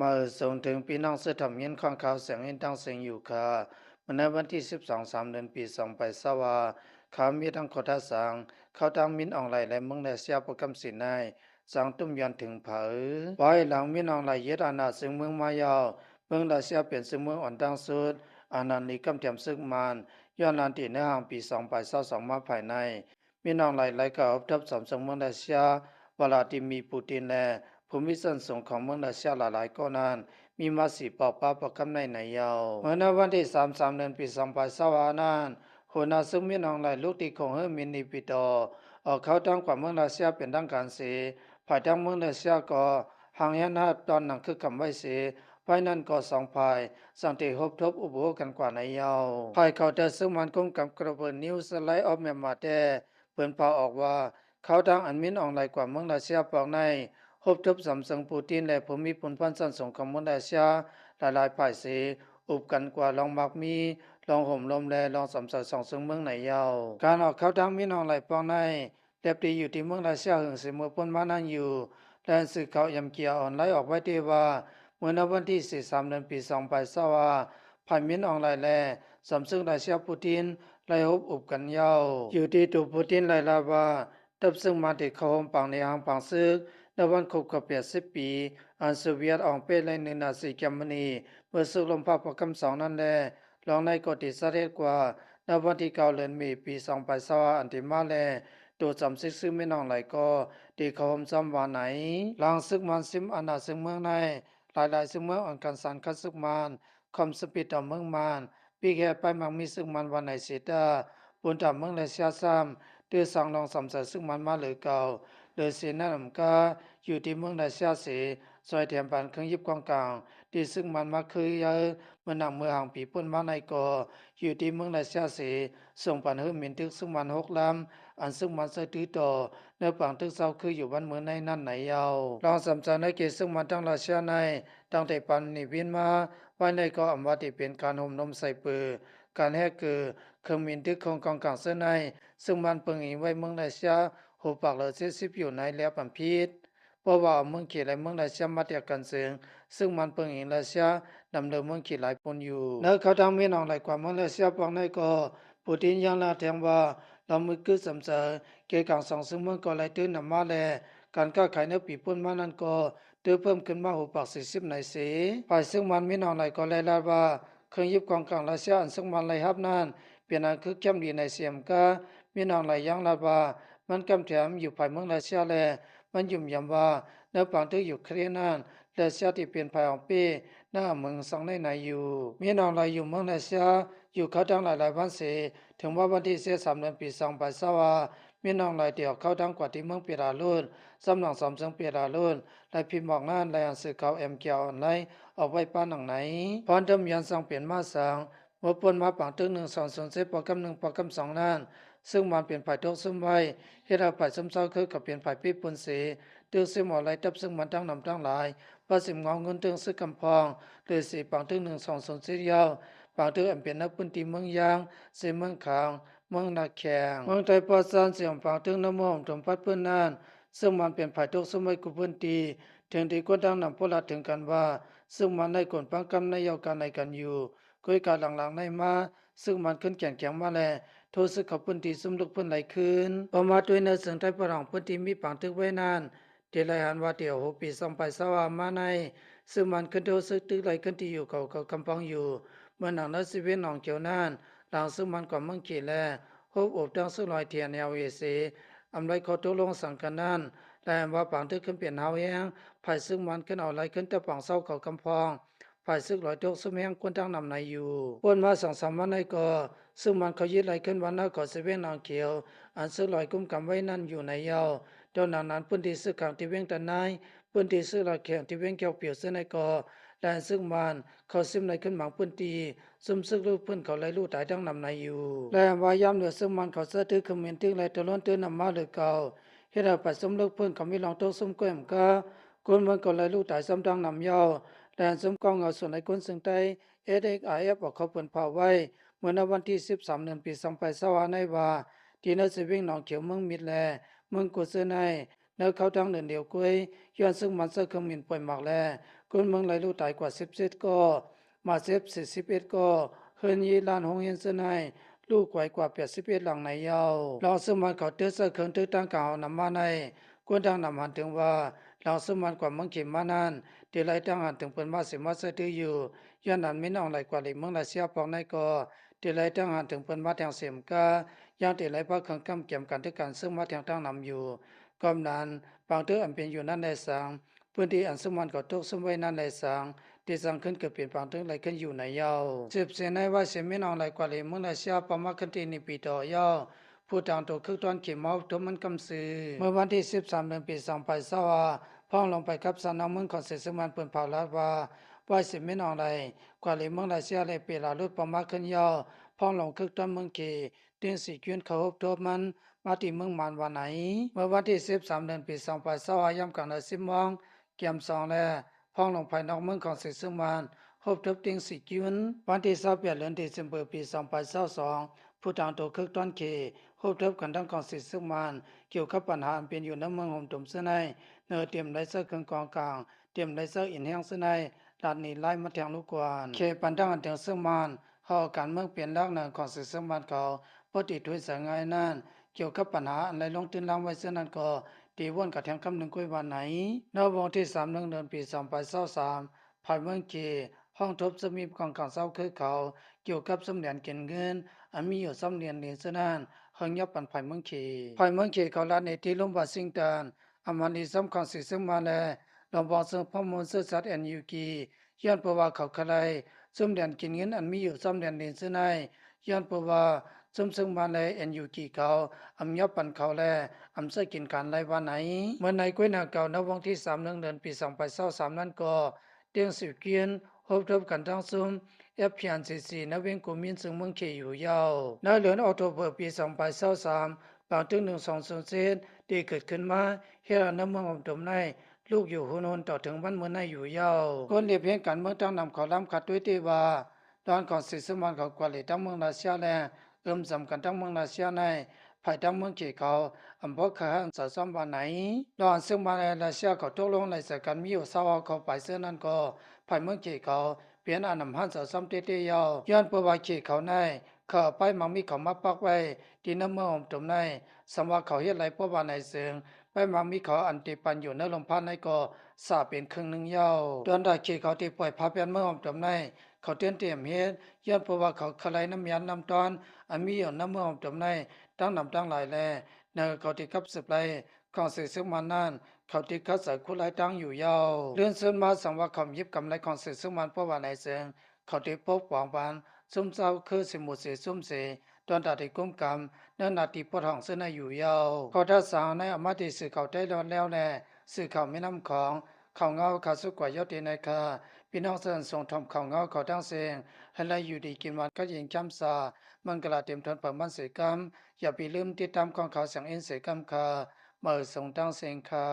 มาส่งถึงพี่น้องเสื้อทำเงินของเขาเสียงเงินตั้งเสียงอยู่ค่ะมันในวันที่12/3ปี2ไปสวาเขามีทั้งขอทัสังเขาตั้งมินออนไลน์และเมืองในเสียประกำสินในสังตุ้มยันถึงเผอไว้หลังมินออนไลน์ยึดอาณาซึ่งเมืองมายาวเมืองราเซียเปลี่ยนซึ่งเมืองอ่อนตั้งสุดอาณานิกำเทียมซึกมันย้อนลันติในห่างปี2ไป22มาภายในมินออนไลน์ไล่กับทับสมซึ่งเมืองราเซียวลาดิมีปูตินและภูมิสันสงของเมืองราเซียหลายๆก็นั้น มีมาสีปอกป้าประคำในไหนยาวเมื่อในวันที่3เดือนปี2020นั้นหัวหน้าซึ่งมีน้องหลายลูกที่ของเฮมินิปิโตออกเขาตั้งกว่าเมืองรัสเซียเป็นทางการเสียภายทั้งเมืองรัสเซียก็ห่างยันหัดตอนหนังคือคำไว้เสียภายนั้นก็สองภายสังเกตพบทบอุบโภกันกว่าในยาวภายเขาแต่ซึ่งมันคงกับกระเบิดนิวส์ไลท์ออฟเมียนมาแต่เปิ่นพาออกว่าเขาตั้งอันมินออนไลน์กว่าเมืองรัสเซียปอกใน พบทบสัมสังปูตินและภูมิพลพันธ์สันสงคมมลาเซียหลายๆฝ่ายเสอุบกันกว่าลองมักมีลองห่มลมแลลองสำสัดสองซึ่งเมืองไหนยาวการออกเข้าทางมีน้องไหลปองในเล็บดีอยู่ที่เมืองลาเซียหึงสิเมื่อพ้นมานั่นอยู่และสื่อเขายำเกียร์ออนไลน์ออกไว้ที่ว่าเมื่อในวันที่4 เดือนปี2020ผ่านมินออนไลน์แลสำซึ่งลาเซียปูตินไล่ฮบอุบกันยาวอยู่ที่ตัวปูตินไล่ลาว่าตับซึ่งมาที่เขาหมปังในหางปังซึก ในวันครบรอบ80ปีอันโซเวียตออกเป็นในนาซีเยอรมนีเมื่อสึกลมพาประคำสองนั้นแลรองในกฎที่สะเร็จกว่าในวันที่9เดือนมีปี2020อันที่มาแลตัวจำซึกซึ่งไม่น้องไหลก็ที่เขาหมจำว่าไหนหลังซึกมันซิมอาณาซึกเมืองในหลายๆซึกเมืองอันกันสันคัดซึกมันคอมสปิดต่อเมืองมันปีแค่ไปมักมีซึกมันวันไหนเสียดาบนต่อเมืองเลเซียซ้ำเดือสังลองสำใส่ซึกมันมาหรือเก่าโดยเสียนั่นก็ อยู่ที่เมืองไดเซียเสซอยเทียมปันเครื่องยิบกองกลางที่ซึ่งมันมาคือเยอะเมื่อนำเมื่อห่างปีป่นมาในกออยู่ที่เมืองไดเซียเสส่งปันเฮือมินทึกซึ่งมัน6 ลำอันซึ่งมันใส่ตื้อต่อในปังทึกเศร้าคืออยู่บ้านเมืองในนั่นไหนยาวลองสำจันในเขตซึ่งมันทั้งราชาในตั้งแต่ปันนิวินมาไว้ในก็อำว่าที่เป็นการห่มนมใส่ปือการแหกคือเครื่องมินทึกของกองกลางเส้นในซึ่งมันเปิงอีไว้เมืองไดเซียหูปากเหลือ70อยู่ในแล้วปันพีด เพราะว่าเมืองเขตและเมืองราชามาเดียวกันซึ่งมันเปิงเองราชาดำเนินเมืองเขตหลายปนอยู่เนื้อเขาทางเมียนองหลายกว่าเมืองราชาปองในก็ปูตินยังลาแทงว่าเรามือคือสำเสอเกี่ยวกับสองซึ่งเมืองก็หลายตื้นนำมาแลการก้าวขายในปีป่นมานั้นก็ตื้อเพิ่มขึ้นมาหูปาก40ในเสฝ่ายซึ่งมันเมียนองหลายก็เลยลาว่าเครื่องยิบกองกลางราชาอันซึ่งมันไหลฮับนั้นเปลี่ยนอันคือเข้มดีในเสียมกาเมียนองหลายยังลาว่ามันกำแถมอยู่ภายเมืองราชาแล มันยุ่มยำว่าในปังที่อยู่เครียนนั้นและเสียที่เปลี่ยนภายของปีหน้าเมืองสังในไหนอยู่มีน้องลายอยู่เมืองในเสียอยู่เขาทั้งหลายๆวันเสียถึงว่าวันที่3 เดือนปี2020มีน้องลายเดียวเขาทั้งกว่าที่เมืองเปียราลุนสำหรับสำเสงเปียราลุนและพิมพ์บอกงานและอ่านสื่อข่าวเกียวออนไลน์ออกไว้ป้านหนังไหนพรเดิมยันสังเปลี่ยนมาสังเมื่อปนมาปังตึง1 2 0 10ปกำ1ปกำ2นั้นซึ่งมันเปลี่ยนฝ่ายทกซุ่มไว้เฮ็ดให้ฝ่ายซุ่มเศร้าคือกับเปลี่ยนฝ่ายปีปุ่นเส ตึงซึ่งหมอไหลตับซึ่งมันทั้งนำทั้งหลายประสิมเงาเงินตึงซึ่งกำพองโดยสี่ปังตึง1 2 0 4ปังตึงอันเป็นนักพื้นที่เมืองยางเสเมืองขางเมืองนาแขงเมืองไทยปอซานเสียงปังตึงน้ำมองถมพัดเพื่อนนานซึ่งมันเป็นฝ่ายทุกสมัยกุพื้นที่ถึงที่คนทั้งนำพลถึงกันว่าซึ่งมันได้กลปังกำในยาวกันในกันอยู่คุยการหลังๆในมาซึ่งมันขึ้นแข่งแข่งมาแลโทษสึกขับพื้นที่ซุ่มลุกพื้นไหลคืนประมาด้วยในเสียงไทยประหลองพื้นที่มีปังตึกไว้นาน เดลัยหันว่าเดียวหปีสองไปสวามาในซึ่งมันขึ้นโตซึกตึกไหลขึ้นที่อยู่เขากำปองอยู่เมื่อหนังนักสิเวนหนองเกี่ยวน่านหลังซึ่งมันกว่าเมืองเขแลฮบอบดังซึ่งลอยเทียนแนวเอเซอำไรเขาตกลงสังกันนั้นและว่าปังตึกขึ้นเปลี่ยนเฮาแห้งภายซึ่งมันขึ้นเอาไหลขึ้นแต่ปังเศร้าเขากำพองฝ่ายซึกลอยตกซึ่งแห้งคนทางนำในอยู่ปนมา2 3วันในก็ซึ่งมันเขายึดไหลขึ้นวันหน้าก่อสิเวนหนองเขียวอันซึ่งลอยกุ้มกำไว้นั่นอยู่ในเยา เจ้านานั้นพื้นที่ซื้อขังที่เวียงตะนายพื้นที่ซื้อหลักแข่งที่เวียงเกี่ยวเปียวเส้นในกอและซึ่งมันเขาซิมในขึ้นหมังพื้นที่ซุ่มซึกลูกพื้นเขาไล่ลูกตายทั้งนำในอยู่และวายามเหลือซึ่งมันเขาเสื้อถือคอมเมนต์ที่ไรตะล้นเตือนนำมาหรือเก่าเฮ็ดให้ปัดซุ่มลูกพื้นเขามีลองโตซุ่มก้มก็คนมันก็ไล่ลูกตายซ้ำดังนำยาวและซุ่มกองเอาส่วนในคนซึ่งใต้SXIF ออกเขาเปิ่นเผาไว้เมื่อในวันที่13เดือนปี2020ในว่าที่นสิวิ่งหนองเขียวเมืองมิดแล เมืองกุเซไนเนื้อเขาทั้งเดินเดียวกุยย้อนซึ่งมันเสอเครื่องมินป่วยหมากแล คนเมืองไหลลูกตายกว่า17ก็มาเซฟ41ก็เฮินยีลานหงเฮียนเสนายลูกไว้กว่า81หลังในยาวลองสมันเขาเตอเซอร์เคิงตึกตั้งกาวนำมาในกวนดังนำหันถึงว่าลองสมันกว่าเมืองเข็มมานั้นเดลัยตั้งหันถึงเปิ้นมาสิมาเสตืออยู่ย้อนนั้นมินอองไหลกว่าลิเมืองราเซียปองในก็เดลัยตั้งหันถึงเปิ้นมาแทงเสียมกาย่างเดลัยพาเคิงกำเกี่ยมกันทึกกันซึ่งมาแทงตั้งนำอยู่กอมนั้นบางเตออันเป็นอยู่นั้นในสังพื้นที่อันสมันก็ตกสมไว้นั้นในสังที่สังขึ้นเกิดเปลี่ยนแปลงถึงไหลขึ้นอยู่ในยาวสืบเสียในว่าเสียมินอองไหลกว่าลิเมืองราเซียปอมาขึ้นที่นิปีต่อยาวผู้ต่างตัวคือตอนเข็มเมาทมันกำซื้อเมื่อวันที่13เดือนปี2020พ้องลงไปกับสนามเมืองของเสซึ่งมันเปิ่นเผาลาดว่าสิมินอองไหลกว่าลิเมืองราเซียเลยเปลาลุดปอมาขึ้นยาวพ้องลงคือตอนเมืองเกเดือน4คืนเขาพบทบมันมาที่เมืองมานวันไหนเมื่อวันที่13เดือนปี2020ย่ำกลาง10โมงเกี่ยม2และพ้องลงภายนอกเมืองของเสซึ่งมันพบทบติง4คืนวันที่28เดือนเดซำเบอร์ปี2022ผู้ต่างตัวคือตอนเกพบทบกันทั้งของเสซึ่งมันเกี่ยวกับปัญหาอันเป็นอยู่ในเมืองห่มตุ่มเสนายเนื้อเตรียมไลเซอร์เครื่องกองกลางเตรียมไลเซอร์อินแห้งเสนายลาดนี้ไล่มาแทงลูกกวนเคปันดังอันเถึงซึ่งมันเฮาการเมืองเปลี่ยนลักษณะของเสซึ่งมันเขาปฏิทุยสงายนั้นเกี่ยวกับปัญหาอันไหลลงตื้นล่างไว้เส้นนั้นก็ตีวนกับแทงคำหนึ่งคุยวันไหนนวงที่3เดือนปี2023ภายเมืองเกห้องทบสมีกองกลางเศร้าคือเขาเกี่ยวกับสมเด็จเกินเงินอันมีอยู่สำเนียนเหรียญเสนั้นเฮงยับปันภายเมืองเกเขาลาในที่ลมวาชิงตันอามันอีสำคัญสิซึ่งมาแลลองบอกซึ่งพ่อมูลสื่อสัตว์ NUG ย้อนเพราะว่าเขาใครสมเด็จกินเงินอันมีอยู่สำเนียนเหรียญเสนั้นย้อนเพราะว่าซึ่งมาแล NUG เขาอำยับปันเขาแลอำเสกินการไรวันไหนเมื่อในกุ้ยนาเก่านวงที่3เดือนปี2023นั้นก็เตียงสิเกียนพบทบกันทั้งซุม FPNCC นเวงกุมินซึ่งเมืองเคอยู่ยาวในเดือนออกตุลาปี2023บางถึง1207ที่เกิดขึ้นมาเฮ็ดให้เมืองของตมในลูกอยู่หุนนต่อถึงวันเมื่อในอยู่ยาวคนเรียบเพียงกันเมืองตั้งนำเขาล้ำขัดด้วยที่ว่าตอนก่อนสิสมันเขากว่าเลยทั้งเมืองราเซียและสำคัญทั้งเมืองราเซียในภายทั้งเมืองเขเขาอำเภอขะหันสะซ้อมวันไหนตอนซึ่งมาในราเซียเขาตกลงในสกันมีอยู่2เขาไปเสื้อนั้นก็ภายเมืองเขเขาเปลี่ยนอันนำหันสะซ้อมเตี้ยๆยาวย้อนประวัติเขเขาในเขาไปมังมีเขามาปักไว้ที่น้ำเมืองตมในสำว่าเขาเฮ็ดไรเพราะว่าในเสียงไปมังมีเขาอันติปันอยู่ในลมพัดในก็สาเป็นครึ่งหนึ่งยาวตอนได้เขเขาที่ปล่อยพาเปลี่ยนเมืองตมในเขาเตรียมเฮ็ดย้อนเพราะว่าเขาคลายน้ำยันน้ำตอนอันมีอยู่น้ำเมืองตมในตั้งนำตั้งหลายแลในเขาที่กับสืบไลของสื่อซึ่งมันนั่นเขาที่คัดสรรคุไลตั้งอยู่ยาวเรื่องเส้นมาสังว่าคำยิบกำไรของสื่อซึ่งมันเพราะว่าในเสียงเขาที่พบหวังบานซุ่มเศร้าคือสมุทรเสซุ่มเสตอนตัดที่กุ้มกำเนื้อนาทีปวดห้องเส้นในอยู่ยาวเขาทัดสางในอมาติสื่อเขาได้รอดแล้วแลสื่อเขาไม่นำของเขาเงาขาสุกกว่ายอดดีในคาพี่น้องเส้นส่งทำเขาเงาเขาทั้งเสียงให้ไล่อยู่ดีกินวันก็ยิงจำซามันกระเต็มทนเปิดมันเสียกรรมอย่าไปลืมติดตามของเขาเสียงเอ็นเสียกรรมคาเมื่อส่งตั้งเสียงคา